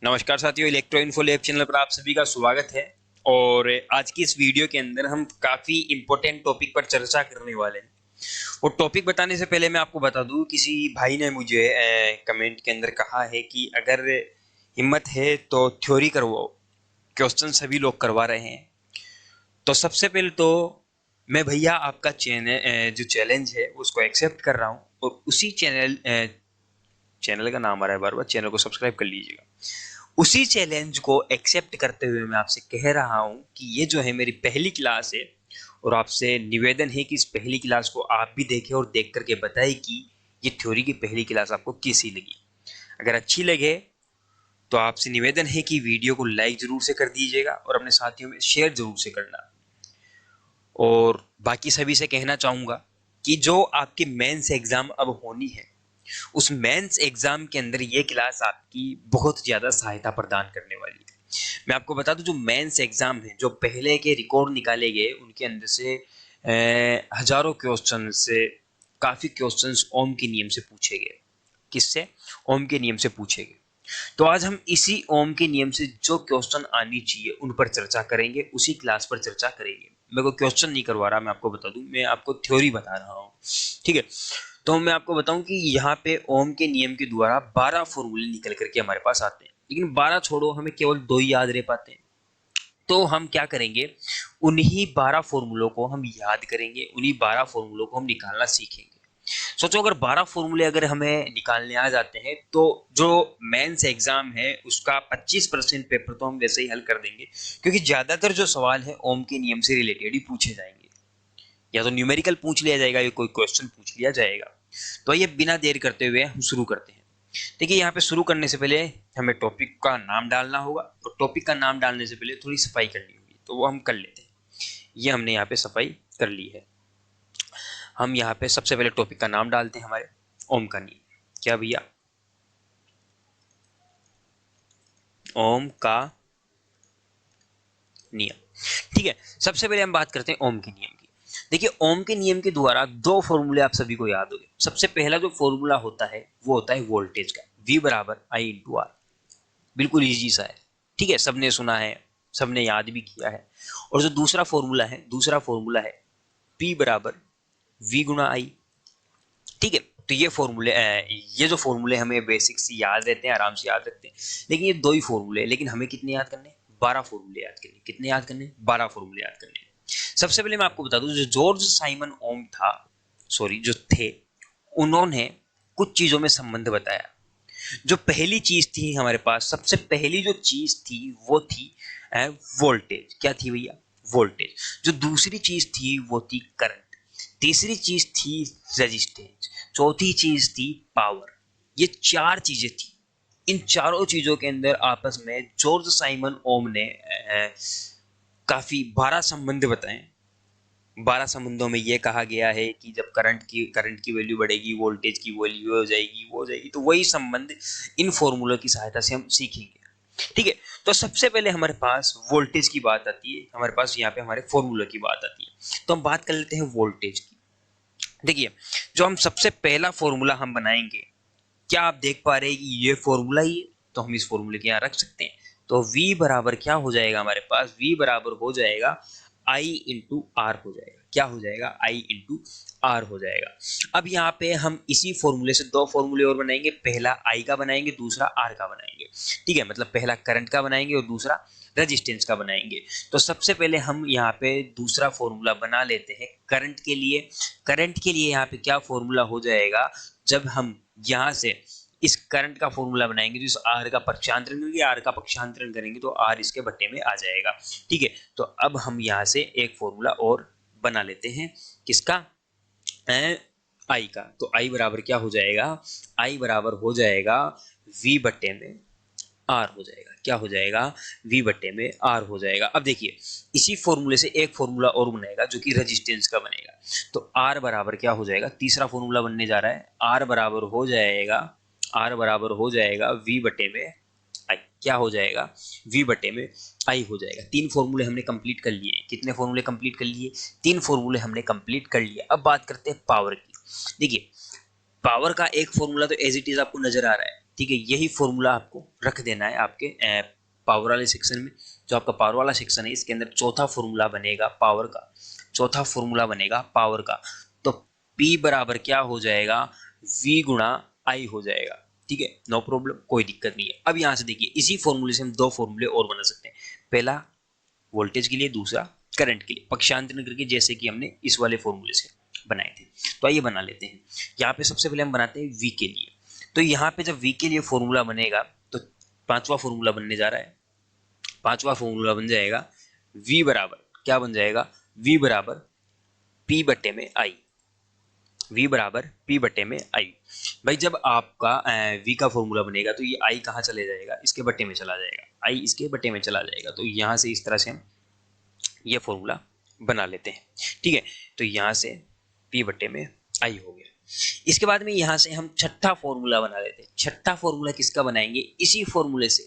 नमस्कार साथियों, electro info lab channel पर आप सभी का स्वागत है। और आज की इस वीडियो के अंदर हम काफी इंपॉर्टेंट टॉपिक पर चर्चा करने वाले हैं। वो टॉपिक बताने से पहले मैं आपको बता दूं, किसी भाई ने मुझे कमेंट के अंदर कहा है कि अगर हिम्मत है तो थ्योरी करवाओ, क्वेश्चन सभी लोग करवा रहे हैं। तो सबसे पहले तो मैं भैया आपका चैनल जो चैलेंज है उसको एक्सेप्ट कर रहा हूँ, और उसी चैनल का नाम आ रहा है बार बार, चैनल को सब्सक्राइब कर लीजिएगा। उसी चैलेंज को एक्सेप्ट करते हुए मैं आपसे कह रहा हूं कि ये जो है मेरी पहली क्लास है, और आपसे निवेदन है कि इस पहली क्लास को आप भी देखें और देख करके बताएं कि ये थ्योरी की पहली क्लास आपको कैसी लगी। अगर अच्छी लगे तो आपसे निवेदन है कि वीडियो को लाइक जरूर से कर दीजिएगा और अपने साथियों में शेयर जरूर से करना। और बाकी सभी से कहना चाहूंगा कि जो आपकी मेंस एग्जाम अब होनी है, उस मेंस एग्जाम के अंदर ये क्लास आपकी बहुत ज्यादा सहायता प्रदान करने वाली है। मैं आपको बता दूं, जो मेंस एग्जाम है, जो पहले के रिकॉर्ड निकाले गए उनके अंदर से हजारों क्वेश्चन से काफी क्वेश्चंस ओम के नियम से पूछे गए। किससे? ओम के नियम से पूछे गए। तो आज हम इसी ओम के नियम से जो क्वेश्चन आनी चाहिए उन पर चर्चा करेंगे, उसी क्लास पर चर्चा करेंगे। मैं कोई क्वेश्चन नहीं करवा रहा, मैं आपको बता दूं, मैं आपको थ्योरी बता रहा हूँ। ठीक है। तो मैं आपको बताऊं कि यहाँ पे ओम के नियम के द्वारा 12 फॉर्मूले निकल करके हमारे पास आते हैं, लेकिन 12 छोड़ो, हमें केवल 2 ही याद रह पाते हैं। तो हम क्या करेंगे, उन्हीं 12 फॉर्मूलों को हम याद करेंगे, उन्हीं 12 फॉर्मूलों को हम निकालना सीखेंगे। सोचो, अगर 12 फॉर्मूले अगर हमें निकालने आ जाते हैं तो जो मेंस एग्जाम है उसका 25% पेपर तो हम वैसे ही हल कर देंगे, क्योंकि ज्यादातर जो सवाल है ओम के नियम से रिलेटेड ही पूछे जाएंगे। या तो न्यूमेरिकल पूछ लिया जाएगा या कोई क्वेश्चन पूछ लिया जाएगा। तो ये बिना देर करते हुए हम शुरू करते हैं। देखिए, यहाँ पे शुरू करने से पहले हमें टॉपिक का नाम डालना होगा, और टॉपिक का नाम डालने से पहले थोड़ी सफाई करनी होगी, तो वो हम कर लेते हैं। ये हमने यहाँ पे सफाई कर ली है। हम यहाँ पे सबसे पहले टॉपिक का नाम डालते हैं, हमारे ओम का नियम। क्या भैया? ओम का नियम। ठीक है। सबसे पहले हम बात करते हैं ओम के नियम की। देखिए, ओम के नियम के द्वारा दो फॉर्मूले आप सभी को याद होंगे। सबसे पहला जो फॉर्मूला होता है वो होता है वोल्टेज का, V बराबर आई इंटू आर। बिल्कुल इजी सा है। ठीक है, सबने सुना है, सबने याद भी किया है। और जो दूसरा फॉर्मूला है, दूसरा फॉर्मूला है P बराबर V गुणा आई। ठीक है। तो ये जो फॉर्मूले हमें बेसिक से याद रहते हैं, आराम से याद रखते हैं। लेकिन ये दो ही फॉर्मूले हैं, लेकिन हमें कितने याद करने? 12 फॉर्मूले याद करने। कितने याद करने? 12 फॉर्मूले याद करने। सबसे पहले मैं आपको बता दूं, जो जॉर्ज साइमन ओम था, सॉरी जो थे, उन्होंने कुछ चीजों में संबंध बताया। जो पहली चीज थी हमारे पास, सबसे पहली जो चीज थी वो थी वोल्टेज। क्या थी भैया? वोल्टेज। जो दूसरी चीज थी वो थी करंट। तीसरी चीज थी रेजिस्टेंस। चौथी चीज थी पावर। ये चार चीजें थी। इन चारों चीजों के अंदर आपस में जॉर्ज साइमन ओम ने काफी 12 संबंध बताए। 12 संबंधों में ये कहा गया है कि जब करंट की वैल्यू बढ़ेगी, वोल्टेज की वैल्यू हो जाएगी, वो हो जाएगी। तो वही संबंध इन फॉर्मूलों की सहायता से हम सीखेंगे। ठीक है। तो सबसे पहले हमारे पास वोल्टेज की बात आती है, हमारे पास यहाँ पे हमारे फॉर्मूला की बात आती है। तो हम बात कर लेते हैं वोल्टेज की। देखिए, जो हम सबसे पहला फॉर्मूला हम बनाएंगे, क्या आप देख पा रहे हैं कि ये फॉर्मूला ही है? तो हम इस फॉर्मूले के यहाँ रख सकते हैं। तो V बराबर क्या हो जाएगा हमारे पास? V बराबर हो जाएगा I इंटू आर हो जाएगा। क्या हो जाएगा? I इंटू आर हो जाएगा। अब यहाँ पे हम इसी फॉर्मूले से दो फॉर्मूले और बनाएंगे। पहला I का बनाएंगे, दूसरा R का बनाएंगे। ठीक है, मतलब पहला करंट का बनाएंगे और दूसरा रेजिस्टेंस का बनाएंगे। तो सबसे पहले हम यहाँ पे दूसरा फॉर्मूला बना लेते हैं करंट के लिए। करंट के लिए यहाँ पे क्या फॉर्मूला हो जाएगा? जब हम यहाँ से इस करंट का फॉर्मूला बनाएंगे तो इस आर का पक्षांतरण करेंगे, आर का पक्षांतरण करेंगे तो आर इसके बट्टे में आ जाएगा। ठीक है। तो अब हम यहाँ से एक फॉर्मूला और बना लेते हैं। किसका? आई का। तो आई बराबर क्या हो जाएगा? आई बराबर हो जाएगा V बट्टे में आर हो जाएगा। क्या हो जाएगा? V बट्टे में आर हो जाएगा। अब देखिए, इसी फॉर्मूले से एक फॉर्मूला और बनेगा जो कि रेजिस्टेंस का बनेगा। तो R बराबर क्या हो जाएगा? तीसरा फॉर्मूला बनने जा रहा है। R बराबर हो जाएगा, R बराबर हो जाएगा V बट्टे में आई। क्या हो जाएगा? V बट्टे में आई हो जाएगा। तीन फॉर्मूले हमने कंप्लीट कर लिए। कितने फॉर्मूले कंप्लीट कर लिए? तीन फॉर्मूले हमने कंप्लीट कर लिए। अब बात करते हैं पावर की। देखिए, पावर का एक फॉर्मूला तो एज इट इज आपको नजर आ रहा है। ठीक है, यही फॉर्मूला आपको रख देना है आपके पावर वाले सेक्शन में। जो आपका पावर वाला सेक्शन है इसके अंदर चौथा फॉर्मूला बनेगा पावर का, चौथा फॉर्मूला बनेगा पावर का। तो P बराबर क्या हो जाएगा, V गुणा I हो जाएगा। ठीक है, नो प्रॉब्लम, कोई दिक्कत नहीं है। अब यहां से देखिए इसी फॉर्मूले से हम दो फॉर्मूले और बना सकते हैं, पहला वोल्टेज के लिए, दूसरा करंट के लिए, पक्षांतरण करके, जैसे कि हमने इस वाले फॉर्मूले से बनाए थे। तो आइए बना लेते हैं। यहाँ पे सबसे पहले हम बनाते हैं V के लिए। तो यहाँ पे जब V के लिए फॉर्मूला बनेगा तो पांचवा फॉर्मूला बनने जा रहा है। पांचवा फॉर्मूला बन जाएगा V बराबर क्या बन जाएगा, V बराबर P बटे में I। V बराबर P बटे में I। भाई जब आपका V का फॉर्मूला बनेगा तो ये I कहाँ चले जाएगा, इसके बटे में चला जाएगा, I इसके बटे में चला जाएगा। तो यहाँ से इस तरह से हम ये फॉर्मूला बना लेते हैं। ठीक है, तो यहाँ से P बटे में I हो गया। इसके बाद में यहाँ से हम छठा फॉर्मूला बना लेते हैं। छठा फॉर्मूला किसका बनाएंगे, इसी फॉर्मूले से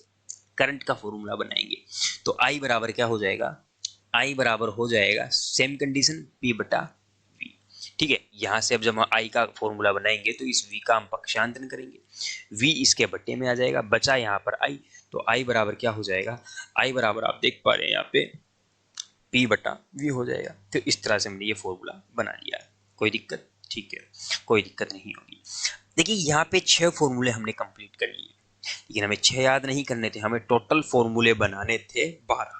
करंट का फॉर्मूला बनाएंगे। तो I बराबर क्या हो जाएगा, I बराबर हो जाएगा सेम कंडीशन P बटा V। ठीक है, यहाँ से अब जब हम I का फॉर्मूला बनाएंगे तो इस V का हम पक्षांतरण करेंगे, V इसके बटे में आ जाएगा, बचा यहाँ पर I। तो I बराबर क्या हो जाएगा, I बराबर आप देख पा रहे हैं यहाँ पे P बटा V हो जाएगा। तो इस तरह से हमने ये फॉर्मूला बना लिया है, कोई दिक्कत, ठीक है, कोई दिक्कत नहीं होगी। देखिए यहाँ पे 6 फॉर्मूले हमने कंप्लीट कर लिए, लेकिन हमें 6 याद नहीं करने थे, हमें टोटल फॉर्मूले बनाने थे 12।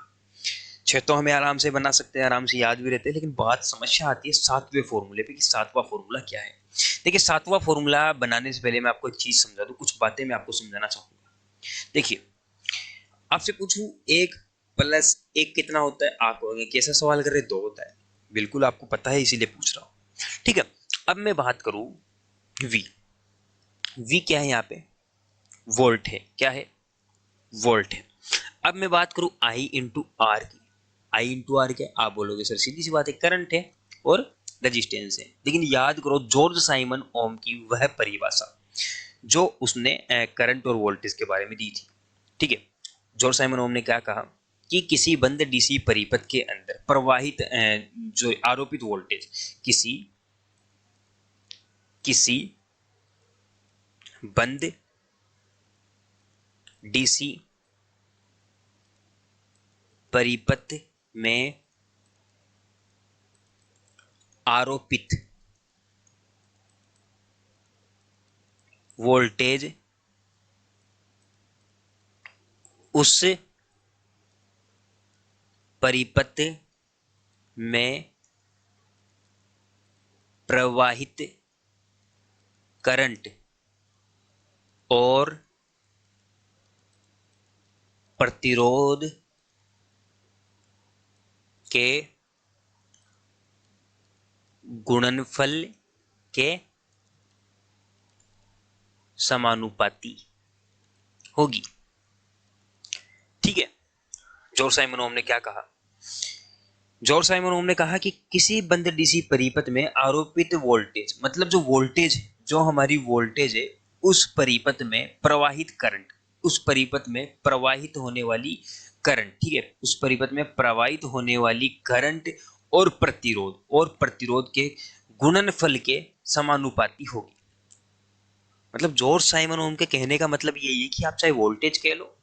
6 तो हमें आराम से बना सकते हैं, आराम से याद भी रहते हैं, लेकिन बात समस्या आती है 7वें फॉर्मूले पे कि 7वां फॉर्मूला क्या है। देखिए 7वां फॉर्मूला बनाने से पहले मैं आपको एक चीज समझा दूं, कुछ बातें मैं आपको समझाना चाहूंगा। देखिए आपसे पूछूं 1 + 1 कितना होता है, आप कहोगे कैसा सवाल कर रहे, 2 होता है। बिल्कुल आपको पता है इसीलिए पूछ रहा हूं। ठीक है, अब मैं बात करूं V। V क्या है, यहाँ पे वोल्ट है, क्या है, वोल्ट है। अब मैं बात करूं I इंटू आर की। I इंटू आर क्या है, आप बोलोगे सर सीधी सी बात है, करंट है और रेजिस्टेंस है। लेकिन याद करो जॉर्ज साइमन ओम की वह परिभाषा जो उसने करंट और वोल्टेज के बारे में दी थी। ठीक है, जॉर्ज साइमन ओम ने क्या कहा कि किसी बंद डीसी परिपथ के अंदर प्रवाहित जो आरोपित वोल्टेज किसी बंद डीसी परिपथ में आरोपित वोल्टेज उस परिपथ में प्रवाहित करंट और प्रतिरोध के गुणनफल के समानुपाती होगी। ठीक है, जॉर्ज साइमन ओम ने क्या कहा, जॉर्ज साइमन ओम ने कहा कि किसी बंद डीसी परिपथ में आरोपित वोल्टेज, मतलब जो वोल्टेज है, जो हमारी वोल्टेज है, उस परिपथ में प्रवाहित करंट, उस परिपथ में प्रवाहित होने वाली करंट, ठीक है, उस परिपथ में प्रवाहित होने वाली करंट और प्रतिरोध के गुणनफल के समानुपाती होगी। मतलब जॉर्ज साइमन ओम के कहने का मतलब यही है कि आप चाहे वोल्टेज कह लो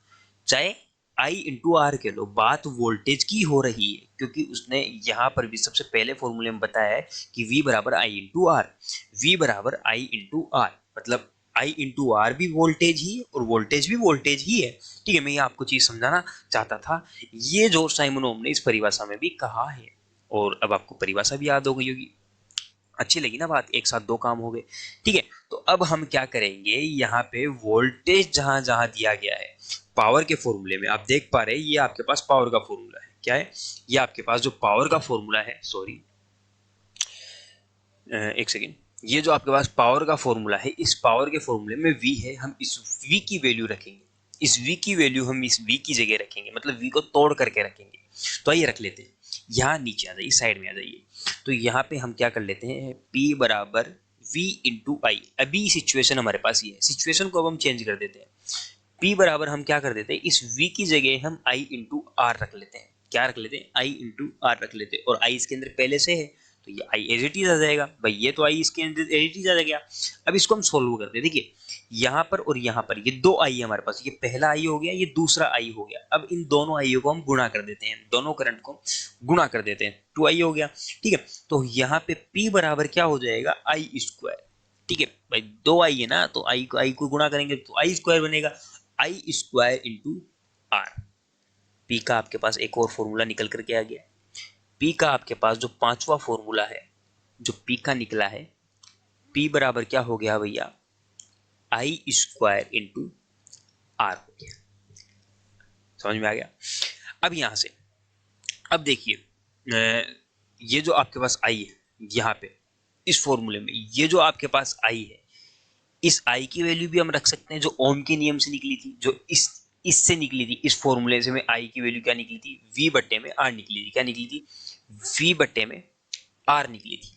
चाहे I इंटू आर के लो, बात वोल्टेज की हो रही है, क्योंकि उसने यहाँ पर भी सबसे पहले फॉर्मूले में बताया है कि V बराबर I इंटू आर, V बराबर I इंटू आर, मतलब I इंटू आर भी वोल्टेज ही और वोल्टेज भी वोल्टेज ही है। ठीक है, मैं ये आपको चीज समझाना चाहता था, ये जॉर्ज साइमन ओम ने इस परिभाषा में भी कहा है। और अब आपको परिभाषा भी याद हो गई होगी, अच्छी लगी ना बात, एक साथ दो काम हो गए। ठीक है, तो अब हम क्या करेंगे, यहाँ पे वोल्टेज जहां जहां दिया गया है पावर के फॉर्मूले में, आप देख पा रहे हैं ये आपके पास पावर का फॉर्मूला है, क्या है, ये आपके पास जो पावर का फॉर्मूला है, सॉरी एक सेकेंड, ये जो आपके पास पावर का फॉर्मूला है, इस पावर के फॉर्मूले में V है, हम इस V की वैल्यू रखेंगे, इस V की वैल्यू हम इस V की जगह रखेंगे, मतलब V को तोड़ करके रखेंगे। तो आइए रख लेते हैं, यहाँ नीचे आ जाइए, साइड में आ जाइए। तो यहाँ पे हम क्या कर लेते हैं, P बराबर V इंटू आई। अभी सिचुएशन हमारे पास ये है, सिचुएशन को अब हम चेंज कर देते हैं। P बराबर हम क्या कर देते हैं, इस V की जगह हम I इंटू आर रख लेते हैं। क्या रख लेते हैं, I इंटू आर रख लेते हैं, और I इसके अंदर पहले से है तो ये आई एज इट इज आ जाएगा भाई, ये तो आई इसके अंदर एज इट इज आ गया। अब इसको हम सोल्व करते हैं। देखिए यहाँ पर और यहाँ पर ये दो आई है हमारे पास, ये पहला आई हो गया, ये दूसरा आई हो गया। अब इन दोनों आईओ को हम गुणा कर देते हैं, दोनों करंट को गुणा कर देते हैं, 2i हो गया। ठीक है, तो यहाँ पे P बराबर क्या हो जाएगा, आई स्क्वायर। ठीक है भाई, दो आई है ना, तो आई को गुणा करेंगे तो आई स्क्वायर बनेगा, आई स्क्वायर इंटू आर। पी का आपके पास एक और फॉर्मूला निकल करके आ गया। पी का आपके पास जो पांचवा फॉर्मूला है, जो पी का निकला है, पी बराबर क्या हो गया भैया, आई स्क्वायर इंटू आर हो गया। समझ में आ गया। अब यहां से अब देखिए, ये जो आपके पास आई है यहाँ पे इस फॉर्मूले में, ये जो आपके पास आई है, इस आई की वैल्यू भी हम रख सकते हैं जो ओम के नियम से निकली थी, जो इससे निकली थी, इस फॉर्मूले से में आई की वैल्यू क्या निकली थी, v बट्टे में आर निकली थी। क्या निकली थी, v बट्टे में आर निकली थी।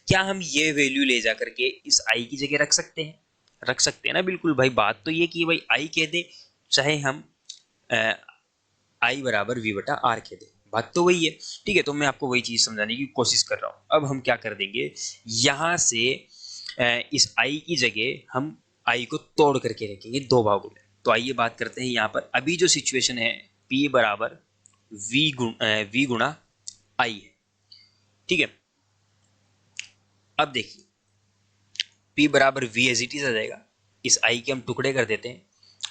क्या हम ये वैल्यू ले जा करके इस आई की जगह रख सकते हैं, रख सकते हैं ना, बिल्कुल भाई। बात तो ये कि भाई आई कह दे, चाहे हम आई बराबर वी बटा आर कह दे, बात तो वही है। ठीक है, तो मैं आपको वही चीज समझाने की कोशिश कर रहा हूं। अब हम क्या कर देंगे, यहां से इस आई की जगह हम आई को तोड़ करके रखेंगे दो भागों में। तो आइए बात करते हैं यहाँ पर अभी जो सिचुएशन है, P बराबर वी गुणा आई है। ठीक है, अब देखिए P बराबर वी एज इट इज आ जाएगा, इस आई के हम टुकड़े कर देते हैं।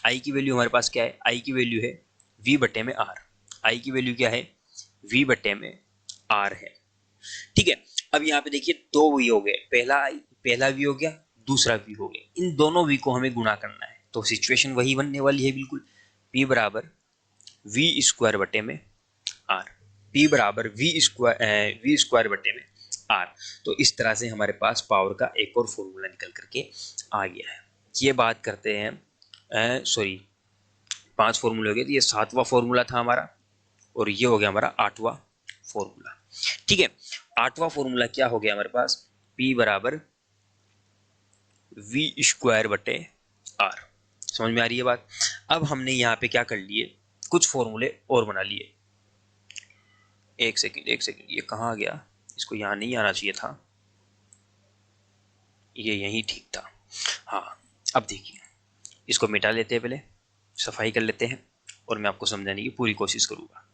आई की वैल्यू हमारे पास क्या है, आई की वैल्यू है v बट्टे में आर, आई की वैल्यू क्या है, v बट्टे में आर है। ठीक है, अब यहाँ पे देखिए दो v हो गए, पहला v हो गया, दूसरा v हो गया, इन दोनों v को हमें गुणा करना है, तो सिचुएशन वही बनने वाली है बिल्कुल। p बराबर v स्क्वायर बटे में r, p बराबर v स्क्वायर बटे में r। तो इस तरह से हमारे पास पावर का एक और फॉर्मूला निकल करके आ गया है। ये बात करते हैं, सॉरी 5 फॉर्मूले हो गए, तो ये 7वां फॉर्मूला था हमारा, और ये हो गया हमारा 8वां फॉर्मूला। ठीक है, 8वां फॉर्मूला क्या हो गया हमारे पास, P बराबर वी स्क्वायर बटे आर। समझ में आ रही है बात। अब हमने यहाँ पे क्या कर लिए, कुछ फॉर्मूले और बना लिए। एक सेकंड, ये कहाँ गया, इसको यहाँ नहीं आना चाहिए था, ये यही ठीक था। हाँ, अब देखिए इसको मिटा लेते हैं, पहले सफाई कर लेते हैं और मैं आपको समझाने की पूरी कोशिश करूंगा।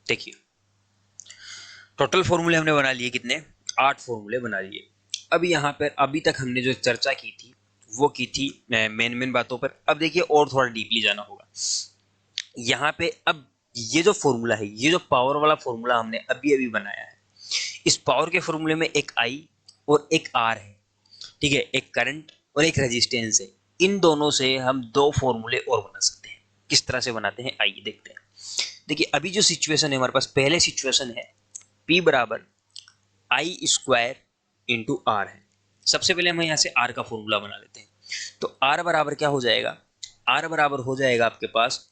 देखिए टोटल फॉर्मूले हमने बना लिए कितने, 8 फॉर्मूले बना लिए। अब यहाँ पर अभी तक हमने जो चर्चा की थी वो की थी मेन बातों पर। अब देखिए और थोड़ा डीपली जाना होगा यहाँ पे। अब ये जो फॉर्मूला है, ये जो पावर वाला फॉर्मूला हमने अभी अभी बनाया है, इस पावर के फॉर्मूले में एक आई और एक आर है। ठीक है, एक करंट और एक रेजिस्टेंस है। इन दोनों से हम दो फॉर्मूले और बना सकते हैं। किस तरह से बनाते हैं आइए देखते हैं। देखिए अभी जो सिचुएशन है हमारे पास, पहले सिचुएशन है P बराबर आई स्क्वायर इंटू आर है। सबसे पहले हम यहाँ से आर का फॉर्मूला बना लेते हैं। तो आर बराबर क्या हो जाएगा, आर बराबर हो जाएगा आपके पास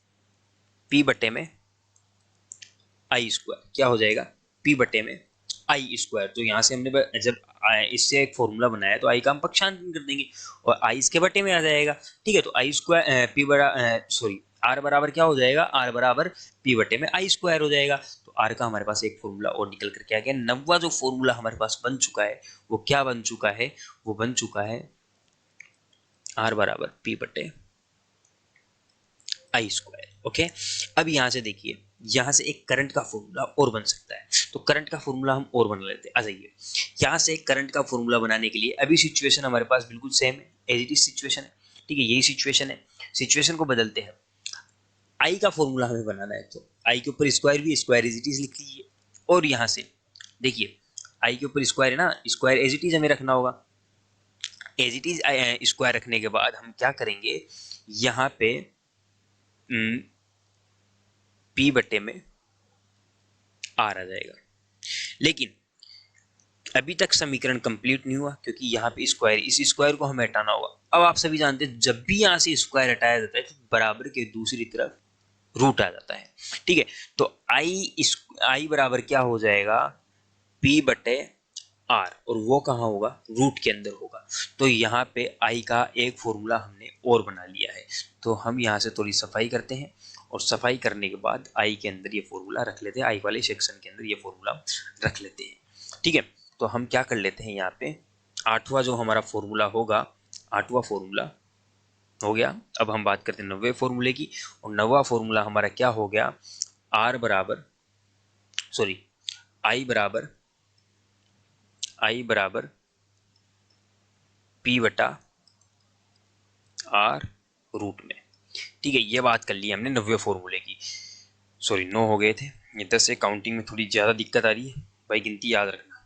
P बट्टे में आई स्क्वायर। क्या हो जाएगा, P बट्टे में आई स्क्वायर। तो यहाँ से हमने जब इससे एक फॉर्मूला बनाया तो आई का हम पक्षांतरण कर देंगे और आई इसके बटे में आ जाएगा। ठीक है, तो आई स्क्वायर पी बरा सॉरी आर बराबर क्या हो जाएगा, आर बराबर पी बटे में आई स्क्वायर हो जाएगा। तो आर का हमारे पास एक फॉर्मूला और निकल करके आ गया। 9वां जो फॉर्मूला हमारे पास बन चुका है वो क्या बन चुका है, वो बन चुका है आर बराबर पी बटे आई स्क्वायर। ओके, अब यहाँ से देखिए, यहाँ से एक करंट का फॉर्मूला और बन सकता है। तो करंट का फॉर्मूला हम और बना लेते हैं। आ जाइए, यहाँ से एक करंट का फॉर्मूला बनाने के लिए अभी सिचुएशन हमारे पास बिल्कुल सेम है, एज इट इज सिचुएशन है। ठीक है, यही सिचुएशन है, सिचुएशन को बदलते हैं। आई का फॉर्मूला हमें बनाना है, तो आई के ऊपर स्क्वायर भी, स्क्वायर एज इट इज लिख लीजिए। और यहाँ से देखिए आई के ऊपर स्क्वायर है ना, स्क्वायर एज इट इज हमें रखना होगा। एज इट इज स्क्वायर रखने के बाद हम क्या करेंगे, यहाँ पे P बटे में आर आ जाएगा। लेकिन अभी तक समीकरण कंप्लीट नहीं हुआ क्योंकि यहाँ पे स्क्वायर, इस स्क्वायर को हमें हटाना होगा। अब आप सभी जानते हैं जब भी यहाँ से स्क्वायर हटाया जाता है तो बराबर के दूसरी तरफ रूट आ जाता है। ठीक है, तो आई बराबर क्या हो जाएगा, P बटे आर, और वो कहाँ होगा, रूट के अंदर होगा। तो यहाँ पे आई का एक फॉर्मूला हमने और बना लिया है। तो हम यहाँ से थोड़ी सफाई करते हैं और सफाई करने के बाद आई के अंदर ये फॉर्मूला रख लेते हैं, आई वाले सेक्शन के अंदर ये फॉर्मूला रख लेते हैं। ठीक है, तो हम क्या कर लेते हैं यहाँ पे, आठवां जो हमारा फॉर्मूला होगा, आठवां फॉर्मूला हो गया। अब हम बात करते हैं 9वें फॉर्मूले की, और 9वां फॉर्मूला हमारा क्या हो गया, आर बराबर आई बराबर पी बटा आर रूट में। ठीक है, ये बात कर ली हमने 9वें फॉर्मूले की। 9 हो गए थे, ये 10 से काउंटिंग में थोड़ी ज़्यादा दिक्कत आ रही है भाई, गिनती याद रखना।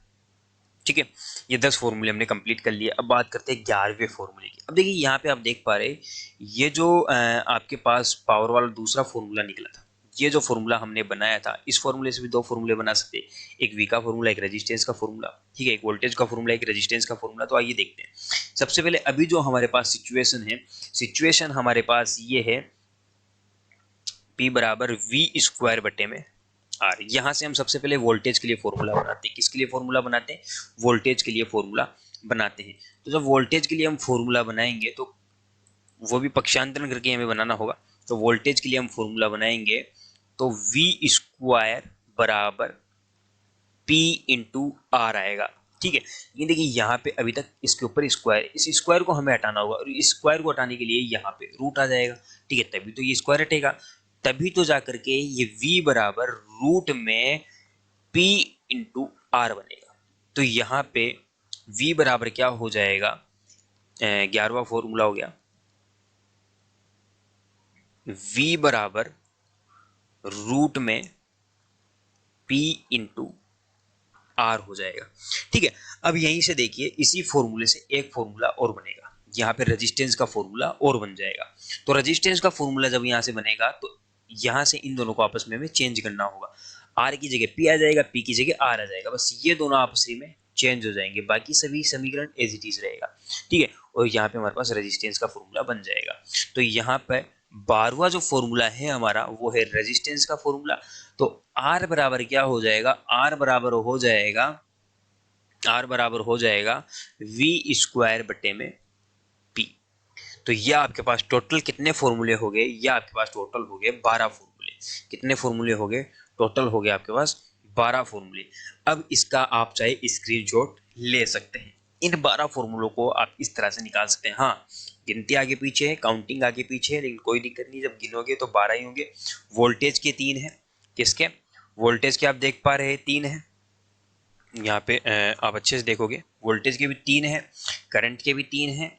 ठीक है, ये 10 फॉर्मूले हमने कंप्लीट कर लिए। अब बात करते हैं 11वें फॉर्मूले की। अब देखिए यहाँ पे आप देख पा रहे, ये जो आपके पास पावर वाला दूसरा फॉर्मूला निकला था, ये जो फॉर्मूला हमने बनाया था, इस फॉर्मूले से भी 2 फॉर्मूले बना सकते हैं, एक वी का फॉर्मूला, एक रेजिस्टेंस का फॉर्मूला। ठीक है, एक वोल्टेज का फॉर्मूला, एक रेजिस्टेंस का फॉर्मूला। तो आइए देखते हैं। सबसे पहले अभी जो हमारे पास सिचुएशन हमारे पास ये है, P बराबर वी स्क्वायर बटे में आर। यहाँ से हम सबसे पहले वोल्टेज के लिए फॉर्मूला बनाते हैं। किसके लिए फॉर्मूला बनाते हैं, वोल्टेज के लिए फॉर्मूला बनाते हैं। तो जब वोल्टेज के लिए हम फॉर्मूला बनाएंगे तो वो भी पक्षांतरण करके हमें बनाना होगा। तो वोल्टेज के लिए हम फॉर्मूला बनाएंगे तो वी स्क्वायर बराबर P इंटू आर आएगा। ठीक है, लेकिन देखिए यहाँ पे अभी तक इसके ऊपर स्क्वायर, इस स्क्वायर को हमें हटाना होगा, और इस स्क्वायर को हटाने के लिए यहाँ पे रूट आ जाएगा। ठीक है, तभी तो ये स्क्वायर हटेगा, तभी तो जाकर के ये v बराबर रूट में p इंटू आर बनेगा। तो यहाँ पे v बराबर क्या हो जाएगा, 11वां फॉर्मूला हो गया, v बराबर रूट में p इंटू आर हो जाएगा। ठीक है, अब यहीं से देखिए, इसी फॉर्मूले से एक फॉर्मूला और बनेगा, यहाँ पे रेजिस्टेंस का फॉर्मूला और बन जाएगा। तो रेजिस्टेंस का फॉर्मूला जब यहाँ से बनेगा तो यहाँ से इन दोनों को आपस में हमें चेंज करना होगा। आर की जगह पी आ जाएगा, पी की जगह आर आ जाएगा, बस ये दोनों आपस में चेंज हो जाएंगे, बाकी सभी समीकरण एज इट इज रहेगा। ठीक है, और यहाँ पे हमारे पास रेजिस्टेंस का फॉर्मूला बन जाएगा। तो यहाँ पे 12वां जो फॉर्मूला है हमारा, वो है रेजिस्टेंस का फॉर्मूला। तो आर बराबर क्या हो जाएगा, आर बराबर हो जाएगा वी स्क्वायर बटे में पी। तो ये आपके पास टोटल कितने फॉर्मूले हो गए, ये आपके पास टोटल हो गए 12 फॉर्मूले। कितने फॉर्मूले हो गए, टोटल हो गए आपके पास 12 फॉर्मूले। अब इसका आप चाहे स्क्रीनशॉट ले सकते हैं। इन 12 फॉर्मूलों को आप इस तरह से निकाल सकते हैं। हाँ, गिनती आगे पीछे है, काउंटिंग आगे पीछे है, लेकिन कोई दिक्कत नहीं, जब गिनोगे तो 12 ही होंगे। वोल्टेज के 3 है, किसके, वोल्टेज के आप देख पा रहे हैं 3 है, यहाँ पे आप अच्छे से देखोगे, वोल्टेज के भी 3 है, करंट के भी 3 है,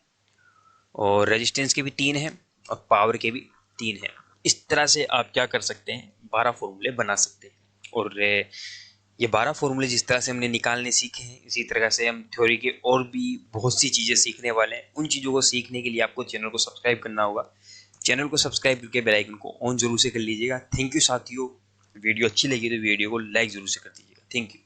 और रेजिस्टेंस के भी 3 है, और पावर के भी 3 है। इस तरह से आप क्या कर सकते हैं, 12 फॉर्मूले बना सकते हैं। और ये 12 फॉर्मूले जिस तरह से हमने निकालने सीखे हैं, इसी तरह से हम थ्योरी के और भी बहुत सी चीज़ें सीखने वाले हैं। उन चीज़ों को सीखने के लिए आपको चैनल को सब्सक्राइब करना होगा। चैनल को सब्सक्राइब करके बेल आइकन को ऑन जरूर से कर लीजिएगा। थैंक यू साथियों, वीडियो अच्छी लगी तो वीडियो को लाइक जरूर से कर दीजिएगा। Thank you.